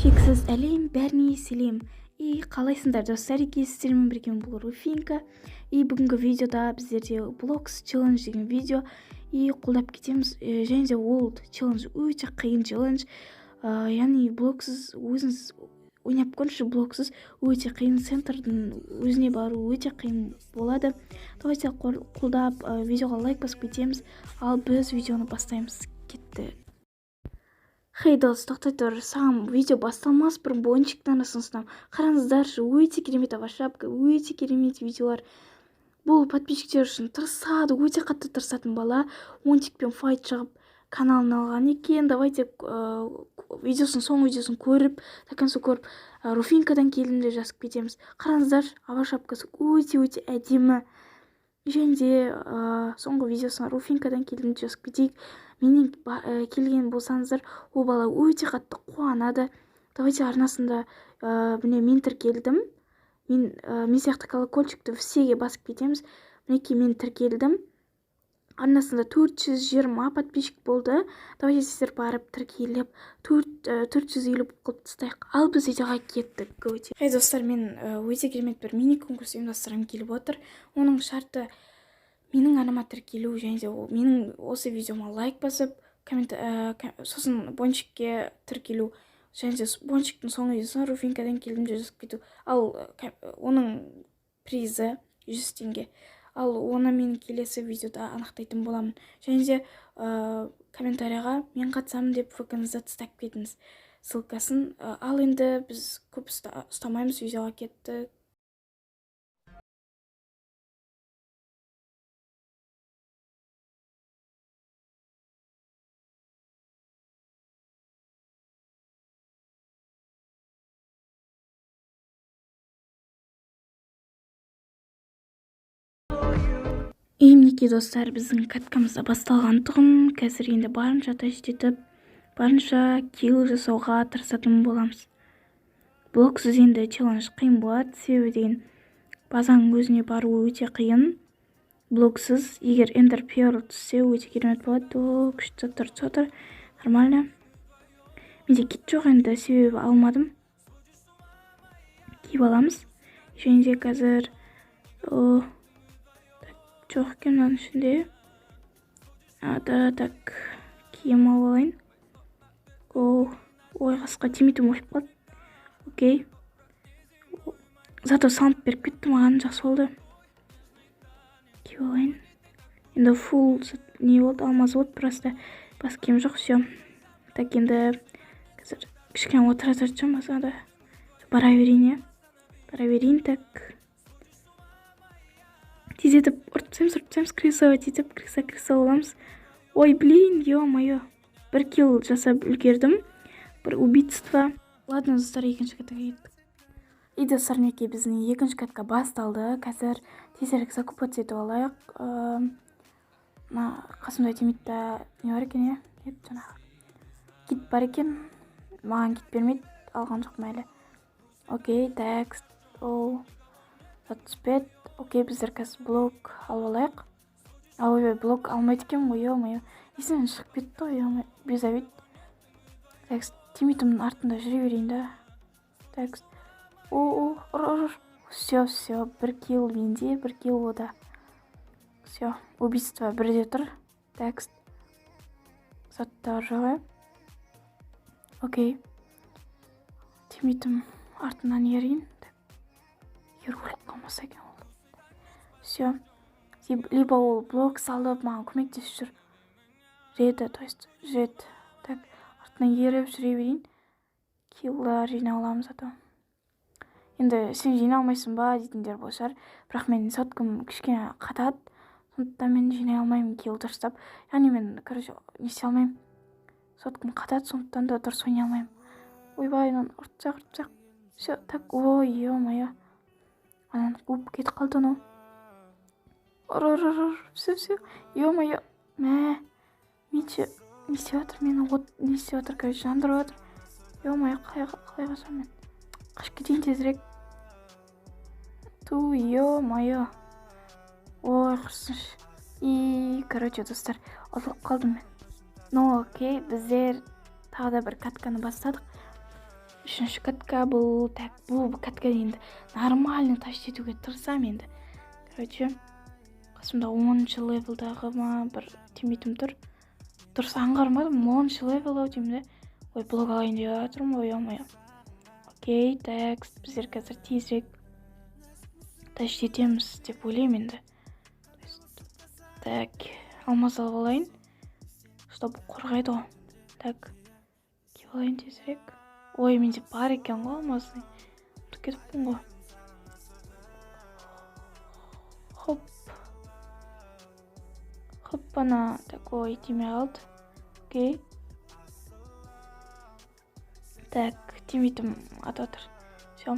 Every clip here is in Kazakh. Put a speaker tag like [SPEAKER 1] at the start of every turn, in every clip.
[SPEAKER 1] Шексіз әлем, бәріне сәлем. Қалайсыңдар достар, сіздермен бірге бұл Руфинка. Бүгінгі видеода біздерде Blocks Challenge деген видео қолдап кетеміз. Және де ол челлендж өте қиын челлендж. Яғни блоксыз өзіңіз ойнап көріңізші, блоксыз өте қиын, центрдің өзіне бару өте қиын болады. Давайте қолдап видеоға лайк басып кетеміз, ал біз видеоны бастаймыз. Кетті. Хей дос, тоқтай тұр, саған видео басталмас бұрын пончиктен ұсынсам. Қараңыздаршы, өте керемет шапка, өте керемет видеолар. Бұл подписчиктер үшін тырысады, өте қатты тырысатын бала. Пончикпен файт шығып каналын алған екен. Давайте соңғы видеосын көріп, такансы көріп, Руфинкадан келдім деп жазып кетеміз. Қараңыздар, ава шапкасы өте әдемі. Және де соңғы видеосына Руфинкадан келдім деп жазып кетейік. Менен келген болсаңыздар, ол бала өте қатты қуанады. Давайте арнасында мен тіркелдім. Мен сияқты колокольчикті всеге басып кетеміз. Мінекей мен тіркелдім. Арнасында 420 подписчик болды. Давайте сіздер барып тіркеліп 450 қылып тастайық. Ал біз видеоға кеттік. Хей достар, мен өте керемет бір мини конкурс ұйымдастырғым келіп отыр. Оның шарты менің аныма тіркелу, және де менің осы видеома лайк басып, сосын пончикке тіркелу, және де пончиктің соңғы видеосын Руфинкадан келдім деп жазып кету. Ал оның призі 100 теңге. Ал оны мен келесі видеода анықтайтын боламын. Және де комментарияға мен қатысамын деп ВК-нызды тастап кетіңіз ссылкасын. Ал енді біз көп ұстамаймыз, видеоға кеттік. Мінекей достар, біздің каткамызда басталған тұғын. Қазір енді барынша тәждетіп, барынша килл жасауға тырысатын боламыз. Блоксыз енді челлендж қиын болады, себебі деген базаның өзіне бару өте қиын. Блоксыз, егер Ender Pearl түссе өте керемет болады. Күшті тұр, нормально. Менде кит жоқ енді, себебі алмадым. Киіп аламыз. Және де қазір жоқ екен оның ішінде. Так, киім алайын. Ой, қасқа тимейтін өшіп қалды. Окей. Зато салып беріп кетті, маған жақсы болды. Киіп алайын. Енді фул не болды, алмаз болды, просто бас киім жоқ, все. Так, енді қазір кішкене отыра тұрчым, басада. Бара берейін, так. Тезетіп, ұртсаймыз, крисова, тезетіп, криса оламыз. Ой, блин, ё-моё. Бір килл жасап үлгердім. Бір убийство. Ладно, достар, екінші катқа кеттік. Достар, мінекей біздің екінші катқа басталды. Қазір тезірек закупаться етіп алайық. Қасымда тимитта не бар екен, кит бар екен. Маған кит бермейді, алған жоқ мәлі. Окей, текст. 25. Окей, біздер қазір блок алып алайық. Ой, блок алмайды екен ғой, ё-моё. Есімнен шығып кетті ғой, безавид. Текст, тимитімнің артында жүре берейін да. Текст. Ұр. Все, бір килл менде, бір килл ода. Все, убийство бірде тұр. Текст. Заттар жоғы. Окей. Тимитім артынан ерейін. Егер өліп қалмаса екен ол. Все. Либо ол блок салып, маған көмектесіп жүр. Жет. Так, артынан еріп жүре берейін. Киллар жинай аламыз ата. Енді сен жинай алмайсың ба дейтіндер болшар. Бірақ мен соткым кішкене қатады. Сондықтан мен жинай алмаймын килл дұрыстап. Яғни мен, не істей алмаймын. Соткым қатады, сондықтан да дұрыс ойнай алмаймын. Ойбай, ұртсақ. Все, так, ой, ё-моё. Анан қуып кетіп қалды оны. Все. Ё-моё. Не істеп жатыр, мені не істеп жатыр, жандырып жатыр. Ё-моё, қалай қасам мен. Қашып кетейін тезірек. Ё-моё. Ой, құрсыншы. Достар, ұтылып қалдым мен. Окей, біздер тағы да бір катканы бастадық. 3 катка бұл. Так, бұл катка енді нормально тащить етуге тырысамын енді. Короче, қасымда 10-шы левелдағы ма бір тимейтім тұр. Дұрыс аңғармадым, 10-шы левел ау деймін де. Ой, блок алайын деп жатырмын, ой. Окей, так, біздер қазір тезірек тащить етеміз деп ойлаймын енді. Так, алмаз алып алайын, чтобы қорғайды ғой. Так, кеп алайын тезірек. Ой, менде бар екен ғой алмаздың. Ұмытып кетіппін ғой. Хоп. Хоппана, такой тиме қалды. Окей. Так, тимейтім атып отыр. Все.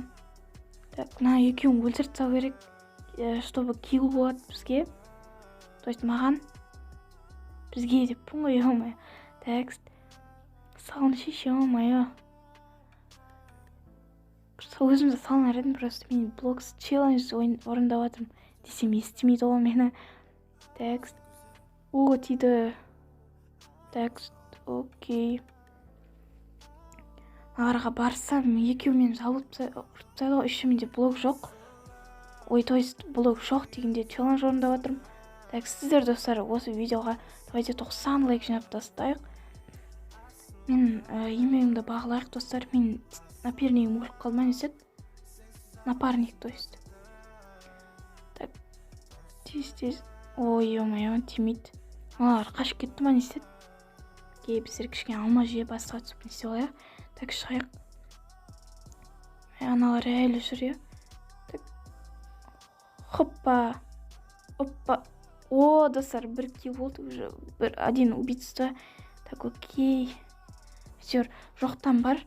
[SPEAKER 1] Так, мына екеуін өлтіріп салу керек, чтобы килл болады бізге. То есть маған бізге деппін ғой, ё-моё. Так, салын шеше, ё-моё. Өзімді салынар едім, просто мен блокс челлендж орындап жатырмын десем естімейді ғой мені. Так, о, тиді. Так, окей. Ағараға барсам, екеуімен жалып тастайды ғой, үшеуінде блок жоқ. Ой, то есть блок жоқ дегенде челлендж орындап жатырмын. Так, сіздер достар, осы видеоға давайте 90 лайк жинап тастайық. Мен еңбегімді бағалайық достар. Мен напарнигім өліп қалмайын десет. Напарник, то есть. Так, тез. Ой, ё-моё, тимейді. Олар қашып кетті ма не істеді? Окей, біздер кішкене алма жүйе басқа түсіп не істеп алайық. Так, шығайық. Аналар әлі жүр, е. Так. Хоппа. Оппа. О, достар, бір килл болды уже. Один убийство. Так, окей. Әйтеуір жоқтан бар.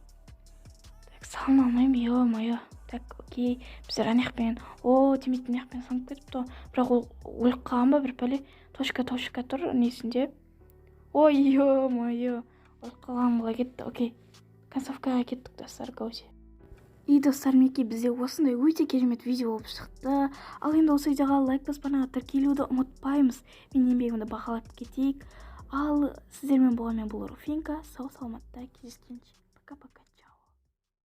[SPEAKER 1] Так, салына алмаймын, ё-моё. Так, окей. Біздер анаяқпен. О, тимейтін анаяқпен салынып кетіпті. Бірақ ол өліп қалған ба бір пәле. Точка тұр несінде. Ой, ё-моё. Өліп қалған бұла кетті. Окей. Концовкаға кеттік достар, гаузи. И достар, мінекей бізде осындай өте керемет видео болып шықты. Ал енді осы видеоға лайк баспанаға тіркелуді ұмытпаймыз. Мен еңбегімді бағалап кетейік. Ал сіздермен болған мен бұл Руфинка. Сау саламатта кездескенше. Пока-пока.